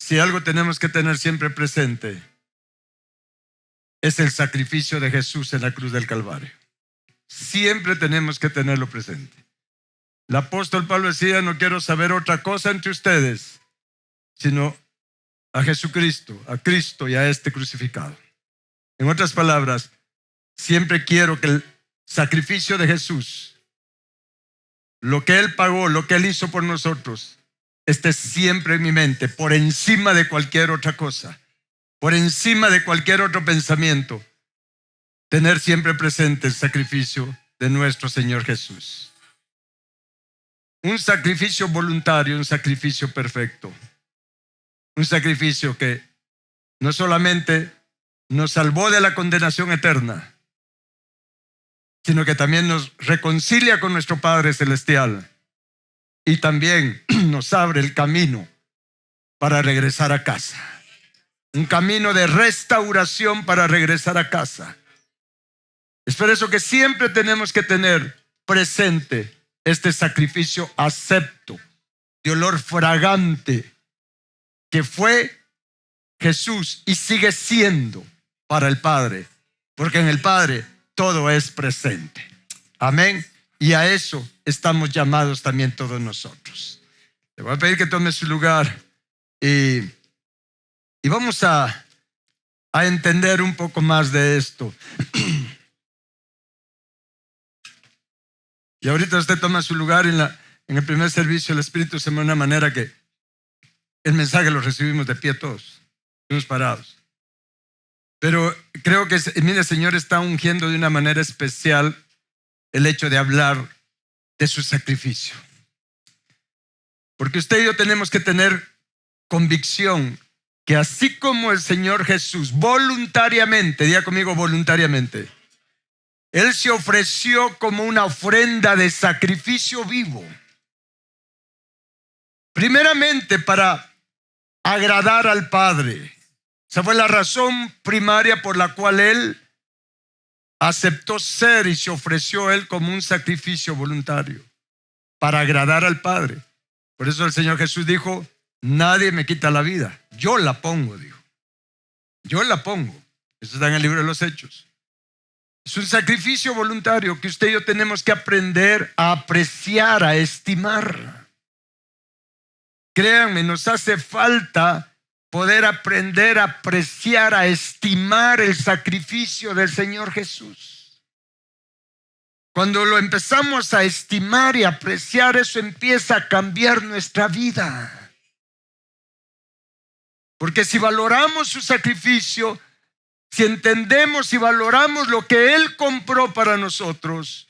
si algo tenemos que tener siempre presente, es el sacrificio de Jesús en la cruz del Calvario. Siempre tenemos que tenerlo presente. El apóstol Pablo decía: no quiero saber otra cosa entre ustedes, sino a Jesucristo, a Cristo y a este crucificado. En otras palabras, siempre quiero que el sacrificio de Jesús, lo que Él pagó, lo que Él hizo por nosotros, esté siempre en mi mente, por encima de cualquier otra cosa, por encima de cualquier otro pensamiento. Tener siempre presente el sacrificio de nuestro Señor Jesús. Un sacrificio voluntario, un sacrificio perfecto. Un sacrificio que no solamente nos salvó de la condenación eterna, sino que también nos reconcilia con nuestro Padre Celestial y también nos abre el camino para regresar a casa. Un camino de restauración para regresar a casa. Es por eso que siempre tenemos que tener presente este sacrificio acepto, de olor fragante, que fue Jesús y sigue siendo para el Padre, porque en el Padre todo es presente. Amén. Y a eso estamos llamados también todos nosotros. Le voy a pedir que tome su lugar y vamos a entender un poco más de esto. Y ahorita usted toma su lugar en el primer servicio. El Espíritu se mueve de una manera que el mensaje lo recibimos de pie todos, unos parados. Pero creo que, mire, el Señor está ungiendo de una manera especial el hecho de hablar de su sacrificio. Porque usted y yo tenemos que tener convicción que así como el Señor Jesús voluntariamente, diga conmigo voluntariamente, Él se ofreció como una ofrenda de sacrificio vivo. Primeramente para agradar al Padre. Esa fue la razón primaria por la cual Él aceptó ser y se ofreció Él como un sacrificio voluntario, para agradar al Padre. Por eso el Señor Jesús dijo: nadie me quita la vida, yo la pongo, dijo. Yo la pongo. Eso está en el libro de los Hechos. Es un sacrificio voluntario que usted y yo tenemos que aprender a apreciar, a estimar. Créanme, nos hace falta poder aprender a apreciar, a estimar el sacrificio del Señor Jesús. Cuando lo empezamos a estimar y apreciar, eso empieza a cambiar nuestra vida. Porque si valoramos su sacrificio, si entendemos y valoramos lo que Él compró para nosotros,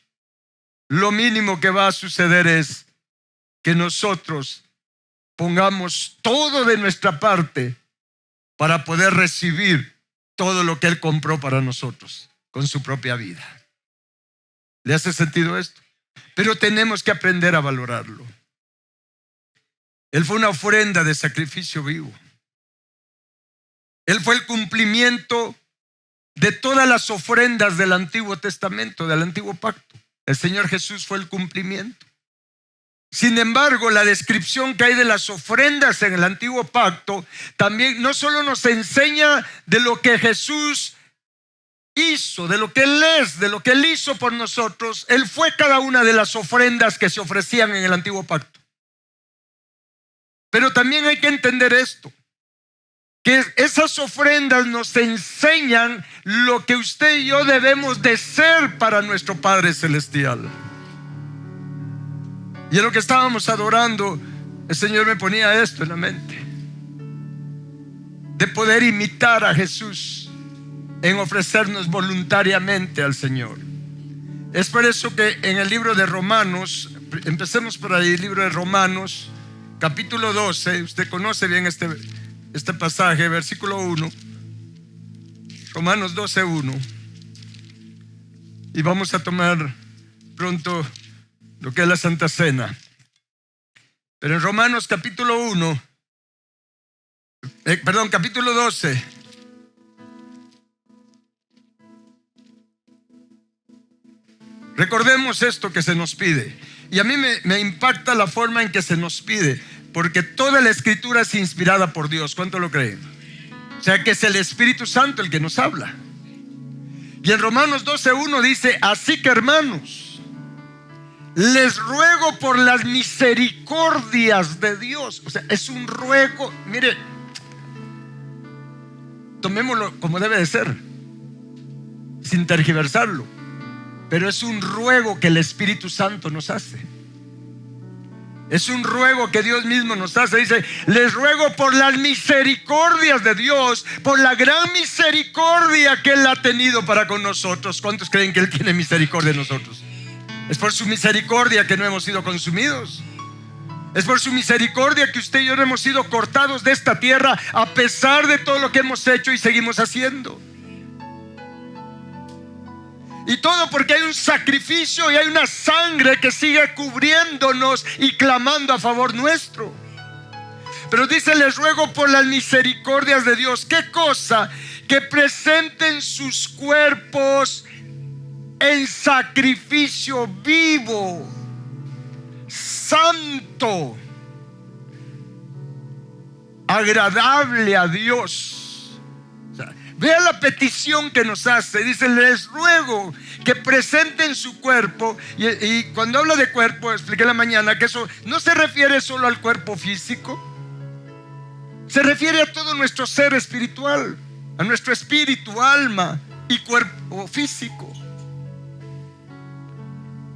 lo mínimo que va a suceder es que nosotros pongamos todo de nuestra parte para poder recibir todo lo que Él compró para nosotros con su propia vida. ¿Le hace sentido esto? Pero tenemos que aprender a valorarlo. Él fue una ofrenda de sacrificio vivo. Él fue el cumplimiento de todas las ofrendas del Antiguo Testamento, del Antiguo Pacto. El Señor Jesús fue el cumplimiento. Sin embargo, la descripción que hay de las ofrendas en el Antiguo Pacto también no solo nos enseña de lo que Jesús hizo, de lo que Él es, de lo que Él hizo por nosotros. Él fue cada una de las ofrendas que se ofrecían en el Antiguo Pacto. Pero también hay que entender esto, que esas ofrendas nos enseñan lo que usted y yo debemos de ser para nuestro Padre Celestial. Y en lo que estábamos adorando, el Señor me ponía esto en la mente, de poder imitar a Jesús en ofrecernos voluntariamente al Señor. Es por eso que en el libro de Romanos, empecemos por ahí, el libro de Romanos, capítulo 12, usted conoce bien este pasaje, versículo 1, Romanos 12, 1, y vamos a tomar pronto lo que es la Santa Cena. Pero en Romanos capítulo 12, recordemos esto que se nos pide. Y a mí me impacta la forma en que se nos pide, Porque toda la escritura es inspirada por Dios. ¿Cuánto lo creen? O sea que es el Espíritu Santo el que nos habla. Y en Romanos 12:1 dice: así que, hermanos, les ruego por las misericordias de Dios. O sea, es un ruego. Mire, tomémoslo como debe de ser, sin tergiversarlo. Pero es un ruego que el Espíritu Santo nos hace. Es un ruego que Dios mismo nos hace. Dice: les ruego por las misericordias de Dios, por la gran misericordia que Él ha tenido para con nosotros. ¿Cuántos creen que Él tiene misericordia de nosotros? Es por su misericordia que no hemos sido consumidos. Es por su misericordia que usted y yo no hemos sido cortados de esta tierra, a pesar de todo lo que hemos hecho y seguimos haciendo. Y todo porque hay un sacrificio y hay una sangre que sigue cubriéndonos y clamando a favor nuestro. Pero dice: les ruego por las misericordias de Dios. ¿Qué cosa? Que presenten sus cuerpos en sacrificio vivo, santo, agradable a Dios. Vea la petición que nos hace. Dice: les ruego que presenten su cuerpo. Y cuando habla de cuerpo, expliqué en la mañana que eso no se refiere solo al cuerpo físico. Se refiere a todo nuestro ser espiritual, a nuestro espíritu, alma y cuerpo físico.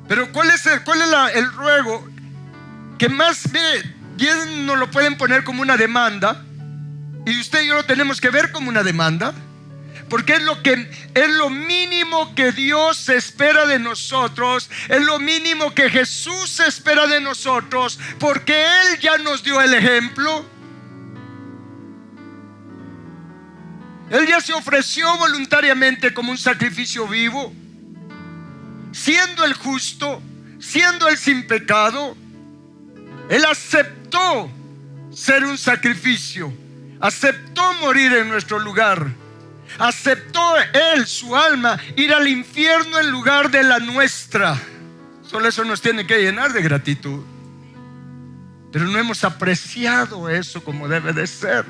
Pero ¿cuál es el ruego que más? Mire, bien nos lo pueden poner como una demanda, y usted y yo lo tenemos que ver como una demanda. Porque es lo mínimo que Dios espera de nosotros. Es lo mínimo que Jesús espera de nosotros, porque Él ya nos dio el ejemplo. Él ya se ofreció voluntariamente como un sacrificio vivo, siendo el justo, siendo el sin pecado. Él aceptó ser un sacrificio, aceptó morir en nuestro lugar. Aceptó Él, su alma, ir al infierno en lugar de la nuestra. Solo eso nos tiene que llenar de gratitud. Pero no hemos apreciado eso como debe de ser.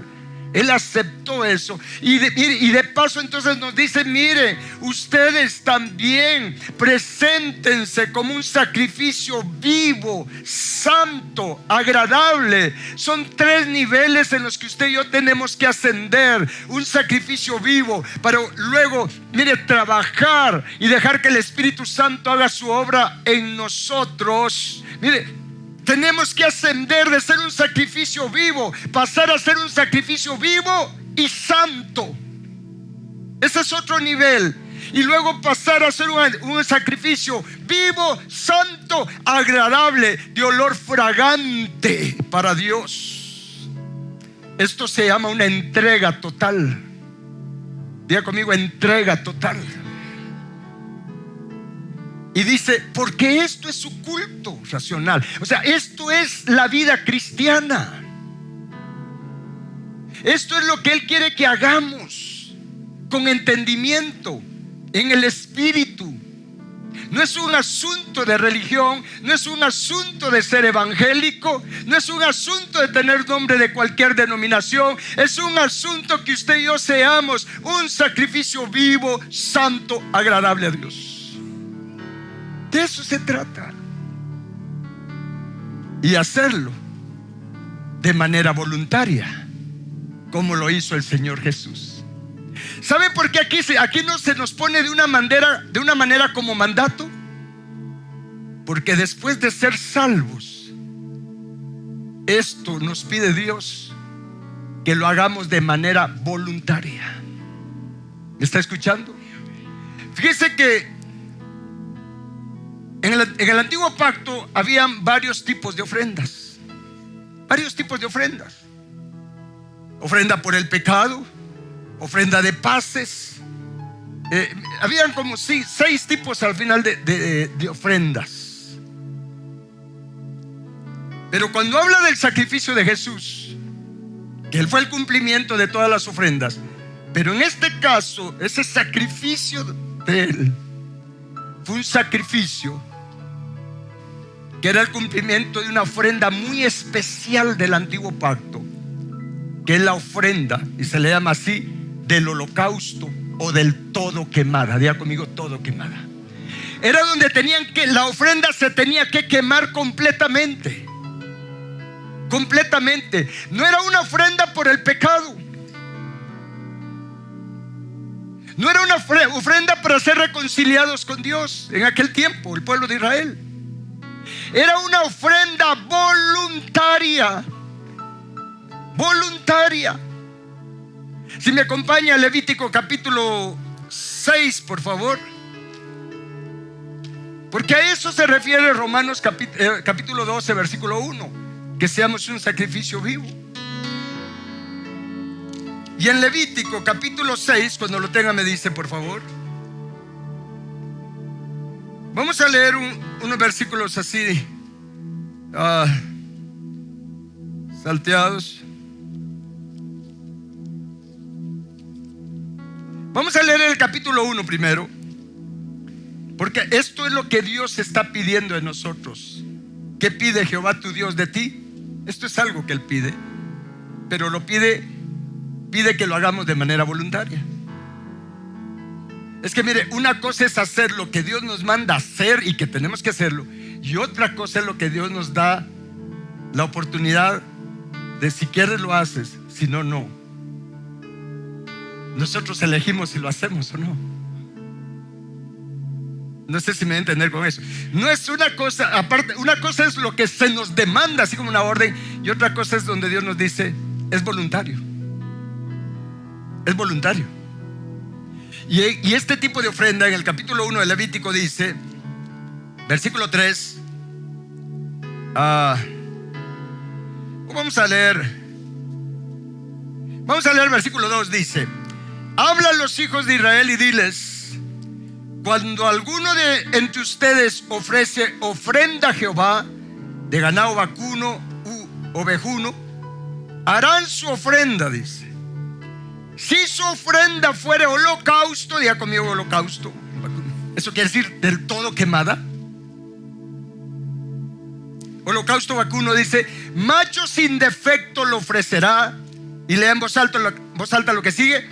Él aceptó eso. Y de paso entonces nos dice: mire, ustedes también preséntense como un sacrificio vivo, santo, agradable. Son 3 niveles en los que usted y yo tenemos que ascender. Un sacrificio vivo para luego, mire, trabajar y dejar que el Espíritu Santo haga su obra en nosotros. Mire, tenemos que ascender de ser un sacrificio vivo, pasar a ser un sacrificio vivo y santo. Ese es otro nivel. Y luego pasar a ser un sacrificio vivo, santo, agradable, de olor fragante para Dios. Esto se llama una entrega total. Diga conmigo: entrega total. Y dice: porque esto es su culto racional. O sea, esto es la vida cristiana. Esto es lo que Él quiere que hagamos, con entendimiento, en el espíritu. No es un asunto de religión, no es un asunto de ser evangélico, no es un asunto de tener nombre de cualquier denominación. Es un asunto que usted y yo seamos un sacrificio vivo, santo, agradable a Dios. De eso se trata. Y hacerlo de manera voluntaria, como lo hizo el Señor Jesús. ¿Sabe por qué aquí no se nos pone de una manera como mandato? Porque después de ser salvos, esto nos pide Dios que lo hagamos de manera voluntaria. ¿Me está escuchando? Fíjese que en el antiguo pacto habían varios tipos de ofrendas. Varios tipos de ofrendas. Ofrenda por el pecado, ofrenda de paces. Habían como 6 tipos al final de ofrendas. Pero cuando habla del sacrificio de Jesús, que Él fue el cumplimiento de todas las ofrendas, pero en este caso, ese sacrificio de Él fue un sacrificio que era el cumplimiento de una ofrenda muy especial del antiguo pacto, que es la ofrenda, y se le llama así, del holocausto o del todo quemada. Diga conmigo, todo quemada. Era donde la ofrenda se tenía que quemar completamente. Completamente. No era una ofrenda por el pecado. No era una ofrenda para ser reconciliados con Dios en aquel tiempo, el pueblo de Israel. Era una ofrenda voluntaria. Voluntaria. Si me acompaña Levítico capítulo 6, por favor. Porque a eso se refiere Romanos capítulo 12, versículo 1. Que seamos un sacrificio vivo. Y en Levítico capítulo 6, cuando lo tenga me dice, por favor. Vamos a leer unos versículos así salteados. Vamos a leer el capítulo 1 primero, porque esto es lo que Dios está pidiendo de nosotros. ¿Qué pide Jehová tu Dios de ti? Esto es algo que Él pide, pero lo pide que lo hagamos de manera voluntaria. Es que mire, una cosa es hacer lo que Dios nos manda hacer y que tenemos que hacerlo, y otra cosa es lo que Dios nos da la oportunidad de, si quieres lo haces, si no, no. Nosotros elegimos si lo hacemos o no. No sé si me voy a entender con eso. No es una cosa, aparte, una cosa es lo que se nos demanda, así como una orden, y otra cosa es donde Dios nos dice, es voluntario. Es voluntario. Y este tipo de ofrenda en el capítulo 1 de Levítico dice, versículo 3, vamos a leer versículo 2, dice: habla a los hijos de Israel y diles: cuando alguno de entre ustedes ofrece ofrenda a Jehová de ganado vacuno u ovejuno, harán su ofrenda, dice. Si su ofrenda fuere holocausto, diga conmigo holocausto. Eso quiere decir del todo quemada. Holocausto vacuno dice, macho sin defecto lo ofrecerá. Y lea en voz alta lo que sigue.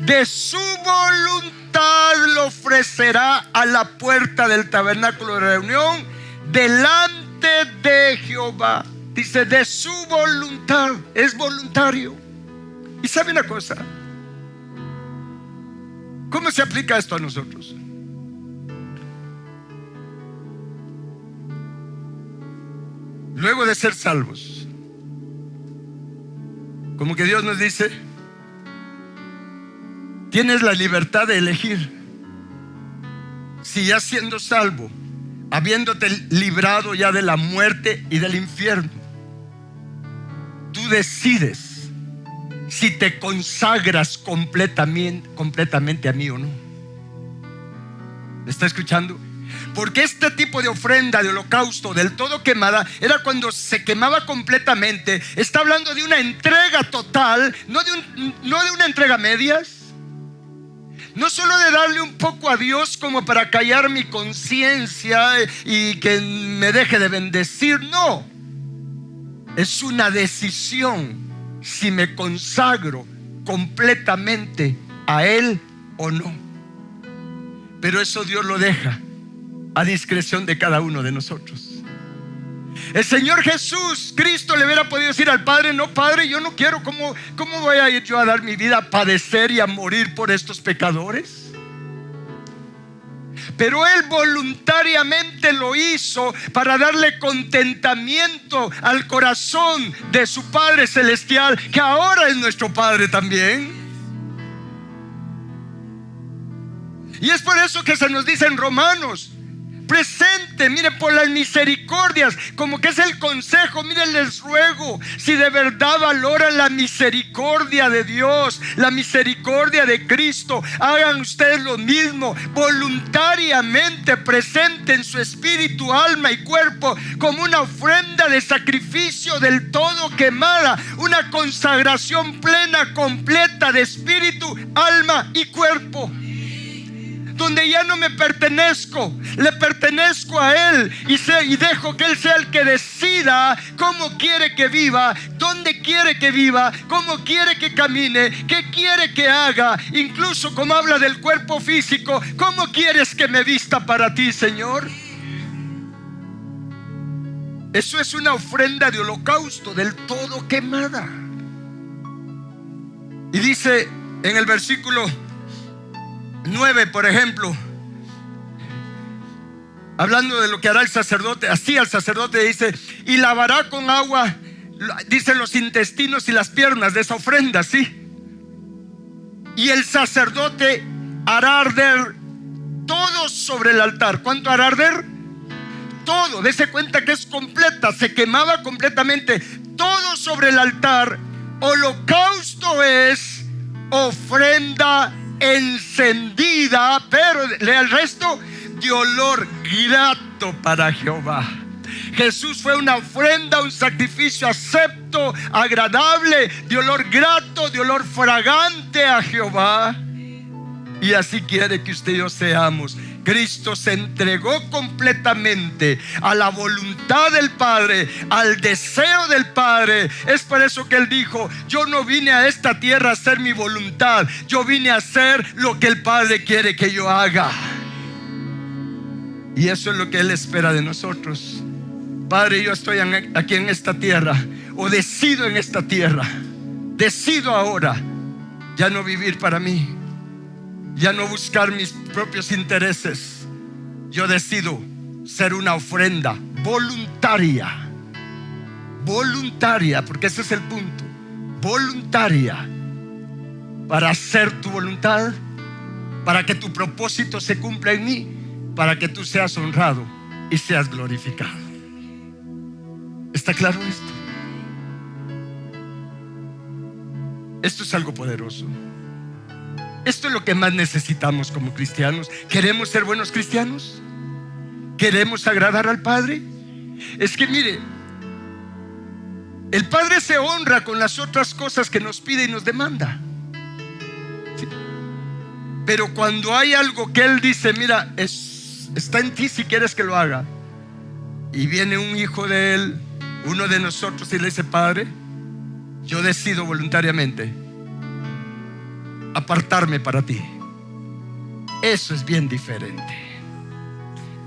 De su voluntad lo ofrecerá a la puerta del tabernáculo de reunión delante de Jehová. Dice, de su voluntad, es voluntario. Y sabe una cosa, ¿cómo se aplica esto a nosotros? Luego de ser salvos, como que Dios nos dice, tienes la libertad de elegir. Si ya siendo salvo, habiéndote librado ya de la muerte y del infierno, tú decides si te consagras completamente a mí o no. ¿Me está escuchando? Porque este tipo de ofrenda de holocausto del todo quemada era cuando se quemaba completamente. Está hablando de una entrega total, no de una entrega a medias. No solo de darle un poco a Dios como para callar mi conciencia y que me deje de bendecir. No, es una decisión si me consagro completamente a Él o no. Pero eso Dios lo deja a discreción de cada uno de nosotros. El Señor Jesús, Cristo, le hubiera podido decir al Padre: no, Padre, yo no quiero. ¿Cómo voy a ir yo a dar mi vida a padecer y a morir por estos pecadores? Pero Él voluntariamente lo hizo para darle contentamiento al corazón de su Padre Celestial, que ahora es nuestro Padre también. Y es por eso que se nos dice en Romanos: presente, miren, por las misericordias, como que es el consejo. Miren, les ruego, si de verdad valoran la misericordia de Dios, la misericordia de Cristo, hagan ustedes lo mismo. Voluntariamente presenten su espíritu, alma y cuerpo como una ofrenda de sacrificio del todo quemada, una consagración plena, completa de espíritu, alma y cuerpo. donde ya no me pertenezco, le pertenezco a Él y dejo que Él sea el que decida cómo quiere que viva, dónde quiere que viva, cómo quiere que camine, qué quiere que haga, incluso como habla del cuerpo físico. ¿Cómo quieres que me vista para ti, Señor? Eso es una ofrenda de holocausto del todo quemada. Y dice en el versículo 9, por ejemplo, hablando de lo que hará el sacerdote, así al sacerdote dice: y lavará con agua, dice, los intestinos y las piernas de esa ofrenda, ¿sí? Y el sacerdote hará arder todo sobre el altar. ¿Cuánto hará arder? Todo. Dese cuenta que es completa, se quemaba completamente, todo sobre el altar. Holocausto es ofrenda encendida, pero lea el resto, de olor grato para Jehová. Jesús fue una ofrenda, un sacrificio acepto, agradable, de olor grato, de olor fragante a Jehová. Y así quiere que usted y yo seamos. Cristo se entregó completamente a la voluntad del Padre, al deseo del Padre. Es por eso que Él dijo: yo no vine a esta tierra a hacer mi voluntad, yo vine a hacer lo que el Padre quiere que yo haga. Y eso es lo que Él espera de nosotros. Padre, yo estoy aquí en esta tierra, o decido en esta tierra, decido ahora ya no vivir para mí, ya no buscar mis propios intereses. Yo decido ser una ofrenda voluntaria. Voluntaria, porque ese es el punto. Voluntaria, para hacer tu voluntad, para que tu propósito se cumpla en mí, para que tú seas honrado y seas glorificado. ¿Está claro esto? Esto es algo poderoso. Esto es lo que más necesitamos como cristianos. ¿Queremos ser buenos cristianos? ¿Queremos agradar al Padre? Es que mire, el Padre se honra con las otras cosas que nos pide y nos demanda, ¿sí? Pero cuando hay algo que Él dice: mira, está en ti si quieres que lo haga, y viene un hijo de Él, uno de nosotros, y le dice: Padre, yo decido voluntariamente apartarme para ti. Eso es bien diferente.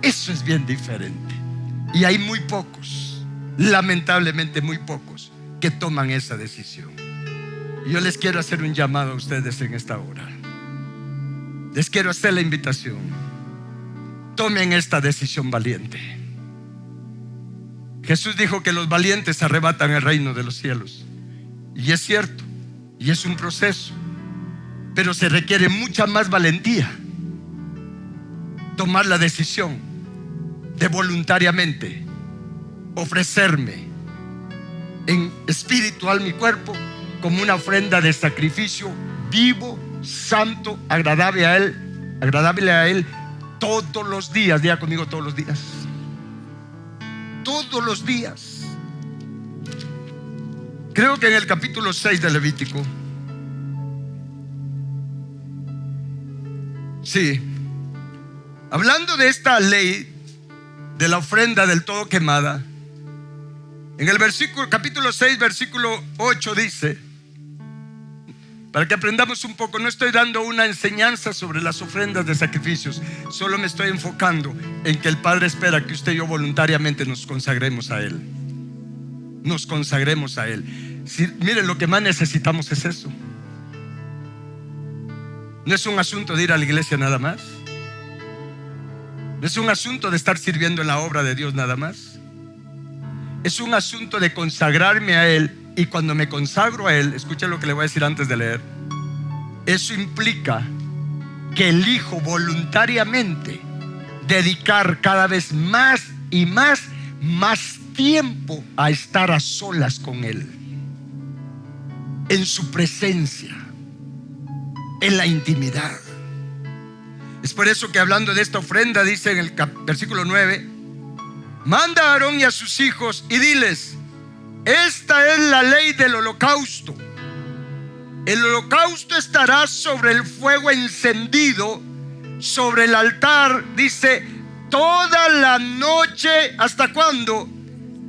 Eso es bien diferente. Y hay muy pocos, lamentablemente muy pocos, que toman esa decisión. Y yo les quiero hacer un llamado a ustedes en esta hora. Les quiero hacer la invitación: tomen esta decisión valiente. Jesús dijo que los valientes arrebatan el reino de los cielos. Y es cierto, y es un proceso, pero se requiere mucha más valentía tomar la decisión de voluntariamente ofrecerme en espíritu, alma y cuerpo como una ofrenda de sacrificio vivo, santo, agradable a Él todos los días. Diga conmigo: todos los días. Todos los días. Creo que en el capítulo 6 de Levítico, sí, hablando de esta ley de la ofrenda del todo quemada, en el capítulo 6, versículo 8 dice, para que aprendamos un poco, no estoy dando una enseñanza sobre las ofrendas de sacrificios, solo me estoy enfocando en que el Padre espera que usted y yo voluntariamente nos consagremos a Él. Nos consagremos a Él. Miren, lo que más necesitamos es eso. No es un asunto de ir a la iglesia nada más. No es un asunto de estar sirviendo en la obra de Dios nada más. Es un asunto de consagrarme a Él. Y cuando me consagro a Él, escuchen lo que le voy a decir antes de leer. Eso implica que elijo voluntariamente dedicar cada vez más y más tiempo a estar a solas con Él, en su presencia, en la intimidad. Es por eso que, hablando de esta ofrenda, dice en el versículo 9: manda a Aarón y a sus hijos y diles: esta es la ley del holocausto. El holocausto estará sobre el fuego encendido sobre el altar, dice, toda la noche. ¿Hasta cuándo?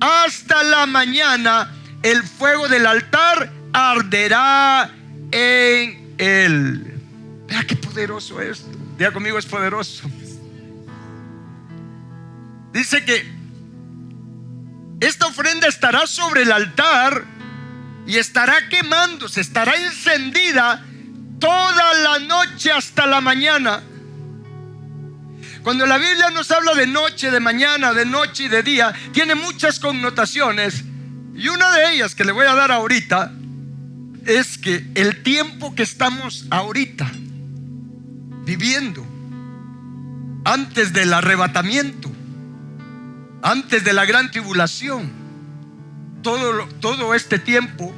Hasta la mañana el fuego del altar arderá en él. Vea qué poderoso es esto. Diga conmigo, es poderoso. Dice que esta ofrenda estará sobre el altar y estará quemándose, estará encendida toda la noche hasta la mañana. Cuando la Biblia nos habla de noche, de mañana, de noche y de día, tiene muchas connotaciones. Y una de ellas que le voy a dar ahorita es que el tiempo que estamos ahorita viviendo, antes del arrebatamiento, antes de la gran tribulación, todo este tiempo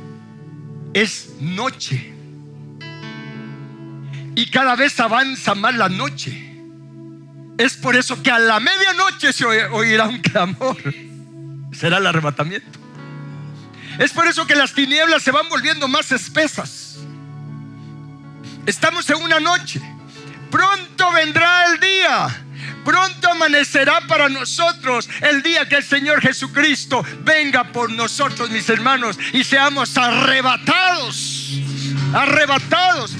es noche. Y cada vez avanza más la noche. Es por eso que a la medianoche se oirá un clamor. Será el arrebatamiento. Es por eso que las tinieblas se van volviendo más espesas. Estamos en una noche. Pronto vendrá el día. Pronto amanecerá para nosotros el día que el Señor Jesucristo venga por nosotros, mis hermanos, y seamos arrebatados. Arrebatados.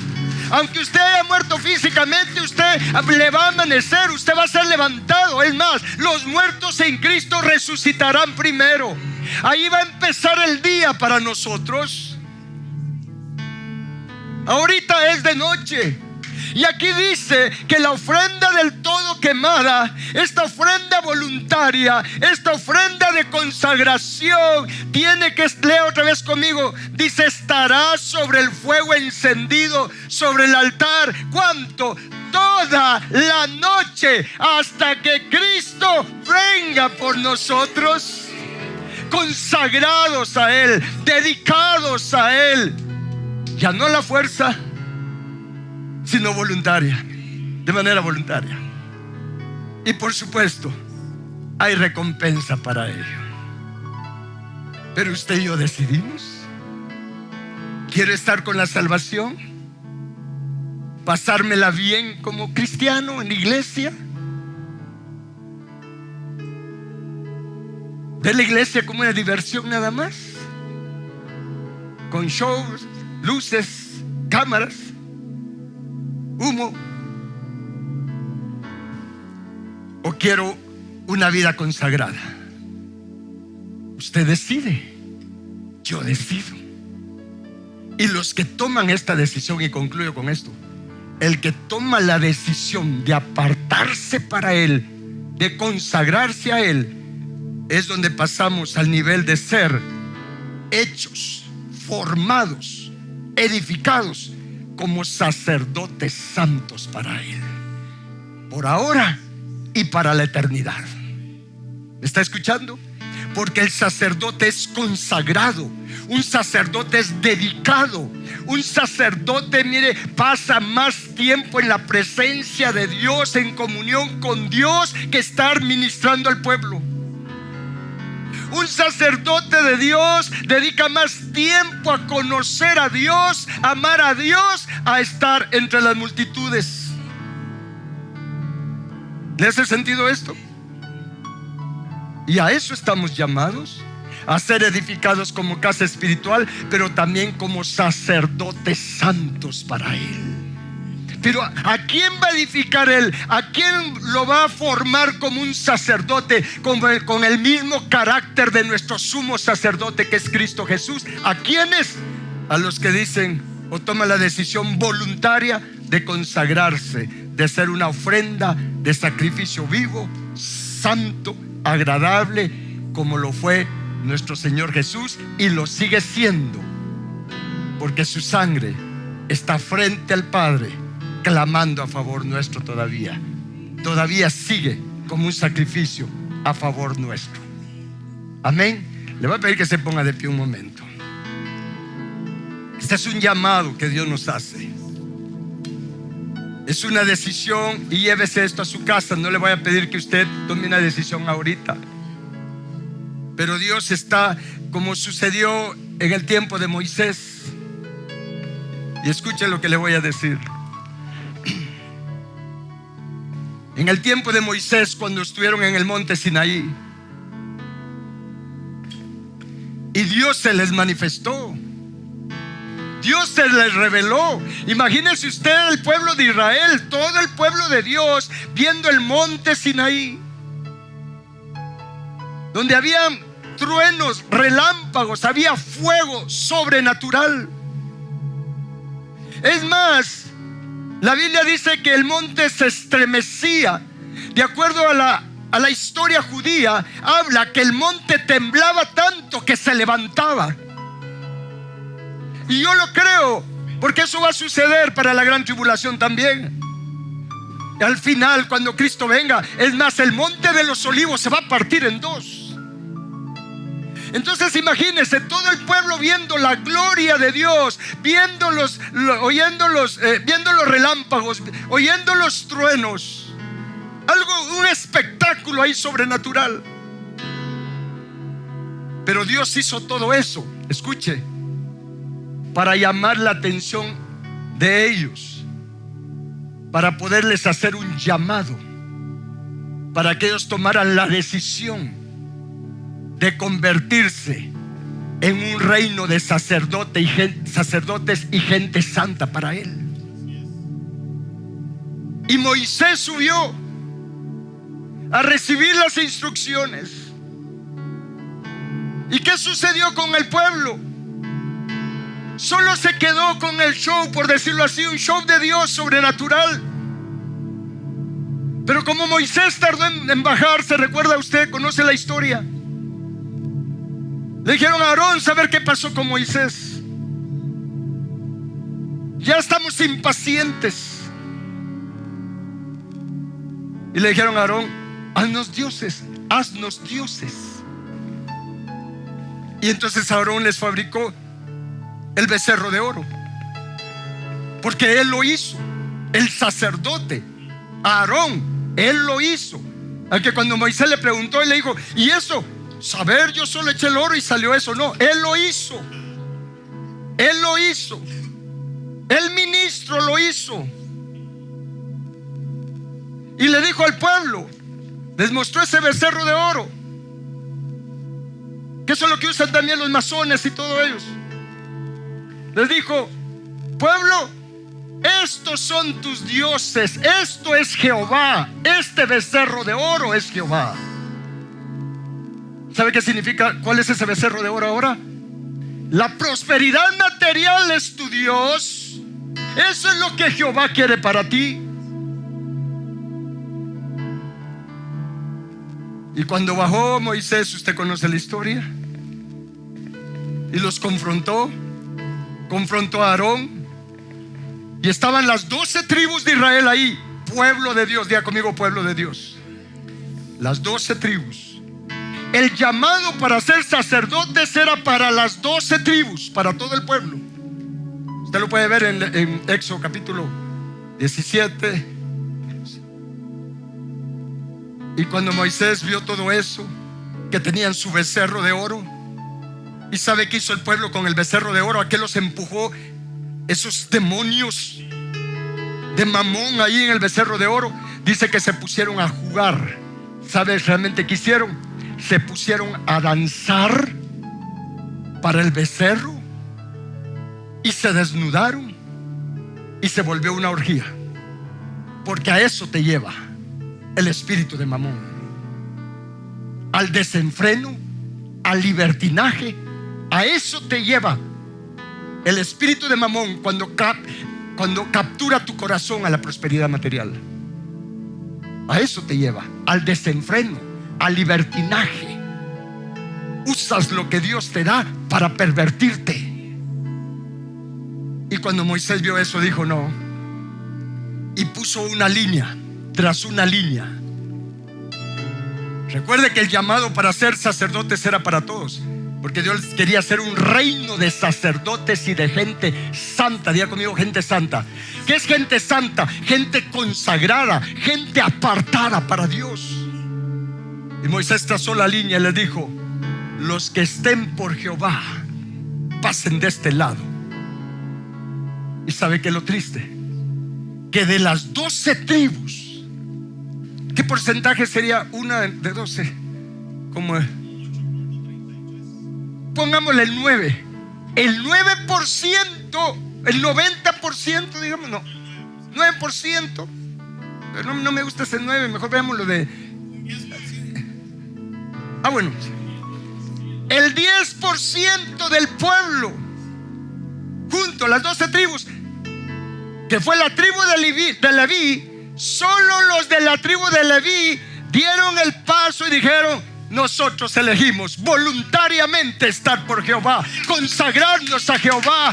Aunque usted haya muerto físicamente, usted le va a amanecer, usted va a ser levantado. Es más, los muertos en Cristo resucitarán primero. Ahí va a empezar el día para nosotros. Ahorita es de noche. Y aquí dice que la ofrenda del todo quemada, esta ofrenda voluntaria, esta ofrenda de consagración, tiene que, lea otra vez conmigo, dice, estará sobre el fuego encendido, sobre el altar. ¿Cuánto? Toda la noche, hasta que Cristo venga por nosotros. Consagrados a Él, dedicados a Él. Ya no la fuerza, sino voluntaria, de manera voluntaria. Y por supuesto, hay recompensa para ello. Pero usted y yo decidimos. ¿Quiero estar con la salvación? ¿Pasármela bien como cristiano en la iglesia? ¿Ver la iglesia como una diversión nada más? Con shows, luces, cámaras, humo. ¿O quiero una vida consagrada? Usted decide. Yo decido. Y los que toman esta decisión, y concluyo con esto, el que toma la decisión de apartarse para Él, de consagrarse a Él, es donde pasamos al nivel de ser hechos, formados, edificados como sacerdotes santos para Él, por ahora y para la eternidad. ¿Me está escuchando? Porque el sacerdote es consagrado, un sacerdote es dedicado, un sacerdote, mire, pasa más tiempo en la presencia de Dios, en comunión con Dios, que estar ministrando al pueblo. Un sacerdote de Dios dedica más tiempo a conocer a Dios, a amar a Dios, a estar entre las multitudes. ¿Le hace sentido esto? Y a eso estamos llamados, a ser edificados como casa espiritual, pero también como sacerdotes santos para Él. Pero ¿a quién va a edificar Él? ¿A quién lo va a formar como un sacerdote con el mismo carácter de nuestro sumo sacerdote, que es Cristo Jesús? ¿A quiénes? A los que dicen o toman la decisión voluntaria de consagrarse, de ser una ofrenda de sacrificio vivo, santo, agradable, como lo fue nuestro Señor Jesús, y lo sigue siendo, porque su sangre está frente al Padre, clamando a favor nuestro todavía. Todavía sigue como un sacrificio a favor nuestro. Amén. Le voy a pedir que se ponga de pie un momento. Este es un llamado que Dios nos hace. Es una decisión, y llévese esto a su casa. No le voy a pedir que usted tome una decisión ahorita, pero Dios está, como sucedió en el tiempo de Moisés. Y escuche lo que le voy a decir. En el tiempo de Moisés, cuando estuvieron en el monte Sinaí, y Dios se les manifestó, Dios se les reveló. Imagínese usted el pueblo de Israel, todo el pueblo de Dios, viendo el monte Sinaí, donde habían truenos, relámpagos, había fuego sobrenatural. Es más, la Biblia dice que el monte se estremecía. De acuerdo a la historia judía, habla que el monte temblaba tanto que se levantaba. Y yo lo creo, porque eso va a suceder para la gran tribulación también. Al final, cuando Cristo venga, es más, el monte de los olivos se va a partir en dos. Entonces imagínense todo el pueblo viendo la gloria de Dios, viendo los relámpagos, oyendo los truenos. Un espectáculo ahí sobrenatural. Pero Dios hizo todo eso, escuche, para llamar la atención de ellos, para poderles hacer un llamado, para que ellos tomaran la decisión de convertirse en un reino de sacerdotes y gente santa para Él. Y Moisés subió a recibir las instrucciones. ¿Y qué sucedió con el pueblo? Solo se quedó con el show, por decirlo así, un show de Dios sobrenatural. Pero como Moisés tardó en bajar, ¿se recuerda usted? ¿Conoce la historia? Le dijeron a Aarón, ¿saber qué pasó con Moisés? Ya estamos impacientes. Y le dijeron a Aarón, haznos dioses. Y entonces Aarón les fabricó el becerro de oro, porque él lo hizo. El sacerdote Aarón, él lo hizo. Al que cuando Moisés le preguntó, él le dijo, ¿y eso? Saber, yo solo eché el oro y salió eso. No, él lo hizo. Él lo hizo. El ministro lo hizo. Y le dijo al pueblo, les mostró ese becerro de oro, que eso es lo que usan también los masones y todos ellos. Les dijo, pueblo, estos son tus dioses, esto es Jehová, este becerro de oro es Jehová. ¿Sabe qué significa? ¿Cuál es ese becerro de oro ahora? La prosperidad material es tu Dios. Eso es lo que Jehová quiere para ti. Y cuando bajó Moisés, usted conoce la historia, y los confrontó a Aarón, y estaban las 12 tribus de Israel ahí. Pueblo de Dios, diga conmigo, pueblo de Dios. Las 12 tribus. El llamado para ser sacerdotes era para las 12 tribus, para todo el pueblo. Usted lo puede ver en Éxodo capítulo 17. Y cuando Moisés vio todo eso, que tenían su becerro de oro, ¿y sabe qué hizo el pueblo con el becerro de oro? ¿A qué los empujó esos demonios de Mamón ahí en el becerro de oro? Dice que se pusieron a jugar. ¿Sabes realmente qué hicieron? Se pusieron a danzar para el becerro y se desnudaron y se volvió una orgía, porque a eso te lleva el espíritu de Mamón, al desenfreno, al libertinaje. A eso te lleva el espíritu de Mamón cuando captura tu corazón a la prosperidad material. A eso te lleva, al desenfreno, al libertinaje. Usas lo que Dios te da para pervertirte. Y cuando Moisés vio eso, dijo no, y puso una línea tras una línea. Recuerde que el llamado para ser sacerdotes era para todos, porque Dios quería hacer un reino de sacerdotes y de gente santa. Diga conmigo, gente santa. ¿Qué es gente santa? Gente consagrada, gente apartada para Dios. Y Moisés trazó la línea y les dijo: los que estén por Jehová, pasen de este lado. ¿Y sabe qué es lo triste? Que de las 12 tribus ¿Qué porcentaje sería una de 12? ¿Cómo es? Pongámosle el 9. El 9%, el 90%, digamos, no. 9%. Pero no me gusta ese 9, mejor veámoslo de... bueno. El 10% del pueblo, junto a las 12 tribus, que fue la tribu de Leví, solo los de la tribu de Leví dieron el paso y dijeron: nosotros elegimos voluntariamente estar por Jehová, consagrarnos a Jehová,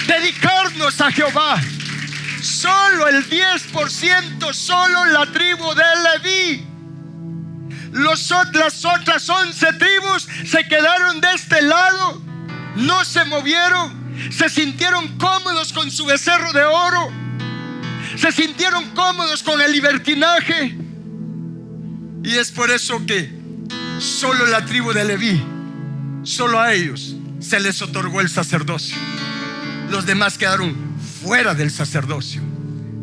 dedicarnos a Jehová. Solo el 10%, solo la tribu de Leví. Las otras 11 tribus se quedaron de este lado, no se movieron, se sintieron cómodos con su becerro de oro, se sintieron cómodos con el libertinaje. Y es por eso que solo la tribu de Leví, solo a ellos se les otorgó el sacerdocio. Los demás quedaron fuera del sacerdocio.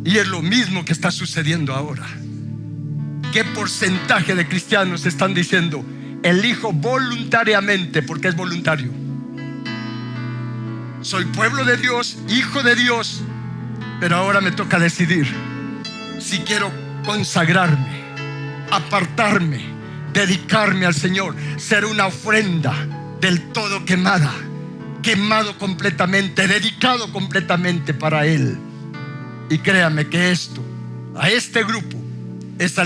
Y es lo mismo que está sucediendo ahora. ¿Qué porcentaje de cristianos están diciendo: elijo voluntariamente, porque es voluntario? Soy pueblo de Dios, hijo de Dios, pero ahora me toca decidir si quiero consagrarme, apartarme, dedicarme al Señor, ser una ofrenda del todo quemada, quemado completamente, dedicado completamente para Él. Y créame que a este grupo es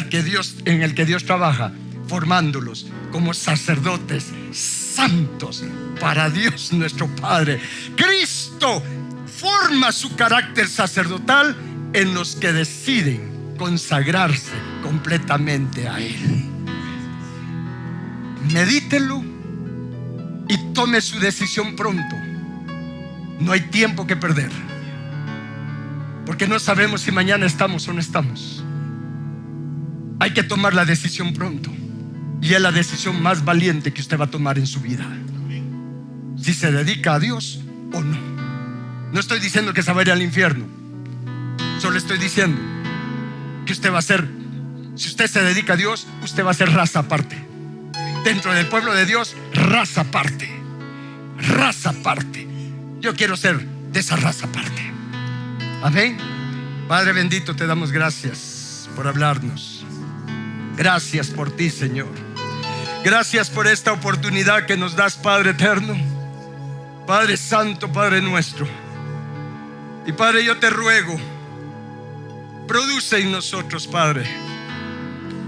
en el que Dios trabaja, formándolos como sacerdotes santos para Dios nuestro Padre. Cristo forma su carácter sacerdotal en los que deciden consagrarse completamente a Él. Medítelo y tome su decisión pronto. No hay tiempo que perder, porque no sabemos si mañana estamos o no estamos. Hay que tomar la decisión pronto, y es la decisión más valiente que usted va a tomar en su vida, si se dedica a Dios o no. No estoy diciendo que se va a ir al infierno, solo estoy diciendo que usted va a ser, si usted se dedica a Dios, usted va a ser raza aparte. Dentro del pueblo de Dios, raza aparte. Raza aparte. Yo quiero ser de esa raza aparte. Amén. Padre bendito, te damos gracias por hablarnos. Gracias por ti, Señor. Gracias por esta oportunidad que nos das, Padre eterno, Padre santo, Padre nuestro. Y Padre, yo te ruego, produce en nosotros, Padre,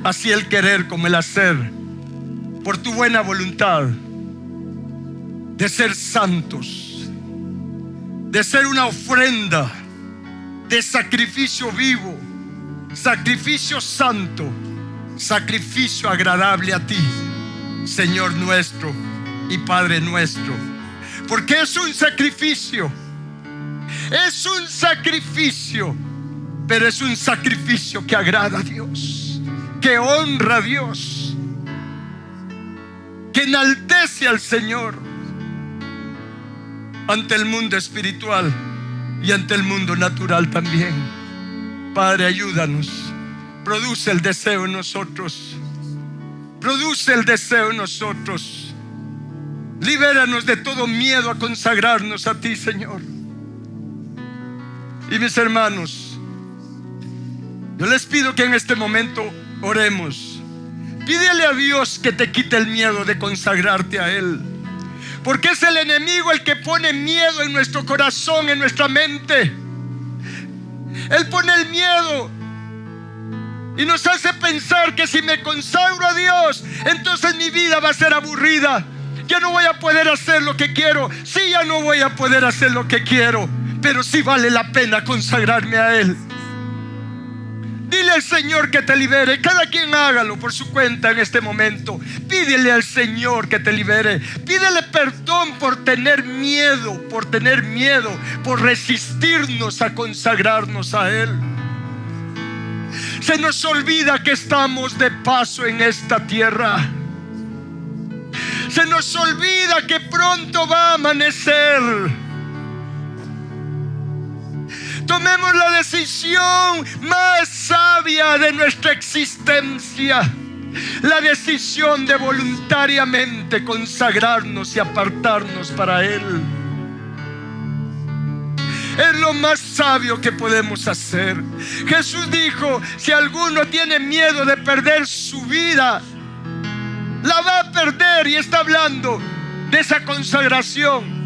así el querer como el hacer, por tu buena voluntad, de ser santos, de ser una ofrenda, de sacrificio vivo, sacrificio santo, sacrificio agradable a ti, Señor nuestro y Padre nuestro. Porque es un sacrificio, pero es un sacrificio que agrada a Dios, que honra a Dios, que enaltece al Señor ante el mundo espiritual y ante el mundo natural también. Padre, ayúdanos. Produce el deseo en nosotros. Produce el deseo en nosotros. Libéranos de todo miedo a consagrarnos a ti, Señor. Y mis hermanos, yo les pido que en este momento oremos. Pídele a Dios que te quite el miedo de consagrarte a Él, porque es el enemigo el que pone miedo en nuestro corazón, en nuestra mente. Él pone el miedo y nos hace pensar que si me consagro a Dios, entonces mi vida va a ser aburrida. Ya no voy a poder hacer lo que quiero. Sí, ya no voy a poder hacer lo que quiero, pero sí vale la pena consagrarme a Él. Dile al Señor que te libere. Cada quien hágalo por su cuenta en este momento. Pídele al Señor que te libere. Pídele perdón por tener miedo, por resistirnos a consagrarnos a Él. Se nos olvida que estamos de paso en esta tierra. Se nos olvida que pronto va a amanecer. Tomemos la decisión más sabia savia de nuestra existencia, la decisión de voluntariamente consagrarnos y apartarnos para Él. Es lo más sabio que podemos hacer. Jesús dijo: si alguno tiene miedo de perder su vida, la va a perder, y está hablando de esa consagración.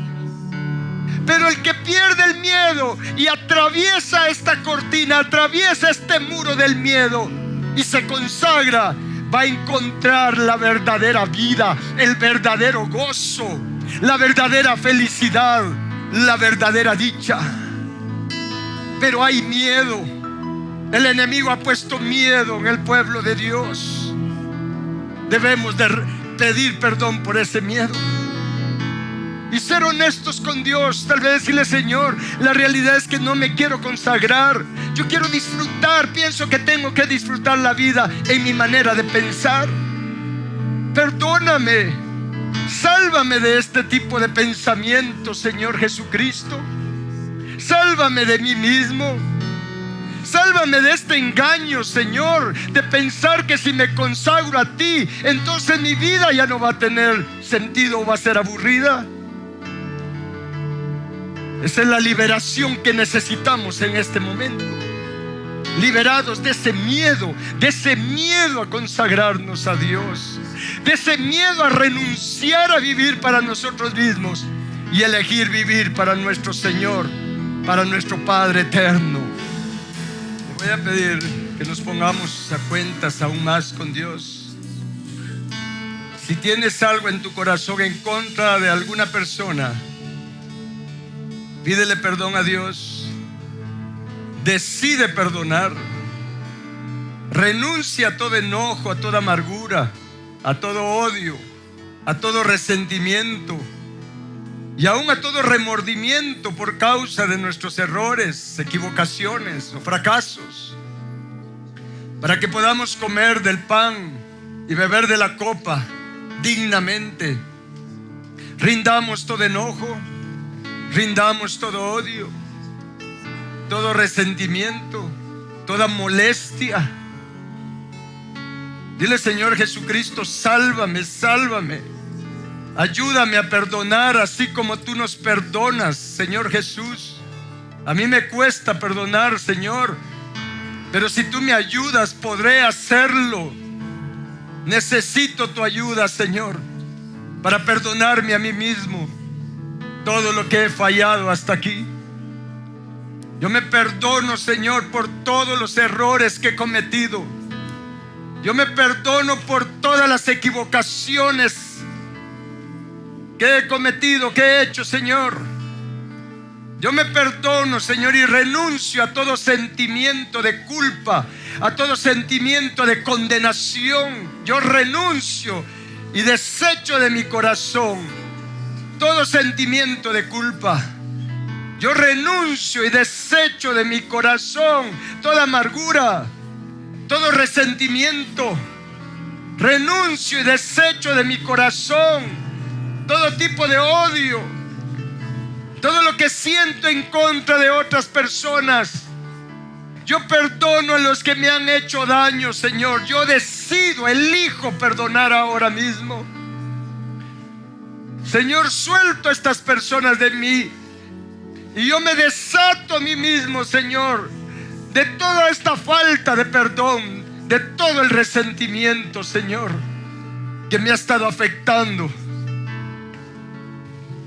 Pero el que pierde el miedo y atraviesa esta cortina, atraviesa este muro del miedo y se consagra, va a encontrar la verdadera vida, el verdadero gozo, la verdadera felicidad, la verdadera dicha. Pero hay miedo. El enemigo ha puesto miedo en el pueblo de Dios. Debemos de pedir perdón por ese miedo y ser honestos con Dios. Tal vez decirle: Señor, la realidad es que no me quiero consagrar. Yo quiero disfrutar. Pienso que tengo que disfrutar la vida en mi manera de pensar. Perdóname. Sálvame de este tipo de pensamiento, Señor Jesucristo. Sálvame de mí mismo. Sálvame de este engaño, Señor, de pensar que si me consagro a ti, entonces mi vida ya no va a tener sentido o va a ser aburrida. Esa es la liberación que necesitamos en este momento. Liberados de ese miedo a consagrarnos a Dios, de ese miedo a renunciar a vivir para nosotros mismos y elegir vivir para nuestro Señor, para nuestro Padre eterno. Le voy a pedir que nos pongamos a cuentas aún más con Dios. Si tienes algo en tu corazón en contra de alguna persona, pídele perdón a Dios. Decide perdonar. Renuncia a todo enojo, a toda amargura, a todo odio, a todo resentimiento y aún a todo remordimiento por causa de nuestros errores, equivocaciones o fracasos, para que podamos comer del pan y beber de la copa dignamente. Rindamos todo enojo, rindamos todo odio, todo resentimiento, toda molestia. Dile: Señor Jesucristo, sálvame, sálvame. Ayúdame a perdonar así como tú nos perdonas, Señor Jesús. A mí me cuesta perdonar, Señor, pero si tú me ayudas, podré hacerlo. Necesito tu ayuda, Señor, para perdonarme a mí mismo todo lo que he fallado hasta aquí. Yo me perdono, Señor, por todos los errores que he cometido. Yo me perdono por todas las equivocaciones que he cometido, que he hecho, Señor. Yo me perdono, Señor, y renuncio a todo sentimiento de culpa, a todo sentimiento de condenación. Yo renuncio y desecho de mi corazón todo sentimiento de culpa. Yo renuncio y desecho de mi corazón toda amargura, todo resentimiento. Renuncio y desecho de mi corazón todo tipo de odio, todo lo que siento en contra de otras personas. Yo perdono a los que me han hecho daño, Señor. Yo decido, elijo perdonar ahora mismo. Señor, suelto a estas personas de mí y yo me desato a mí mismo, Señor, de toda esta falta de perdón, de todo el resentimiento, Señor, que me ha estado afectando.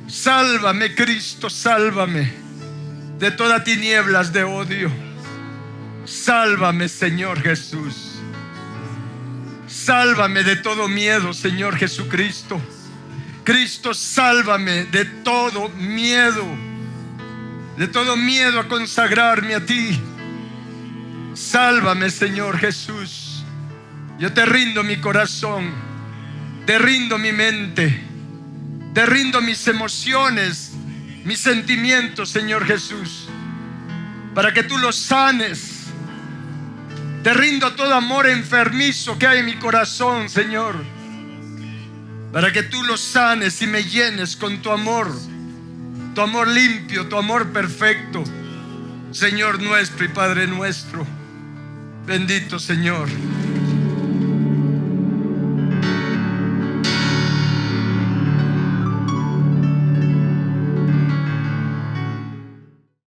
Sálvame, Cristo, sálvame de todas tinieblas de odio. Sálvame, Señor Jesús. Sálvame de todo miedo, Señor Jesucristo. Cristo, sálvame de todo miedo a consagrarme a ti. Sálvame, Señor Jesús. Yo te rindo mi corazón, te rindo mi mente, te rindo mis emociones, mis sentimientos, Señor Jesús, para que tú los sanes. Te rindo todo amor enfermizo que hay en mi corazón, Señor, para que tú los sanes y me llenes con tu amor limpio, tu amor perfecto, Señor nuestro y Padre nuestro. Bendito Señor.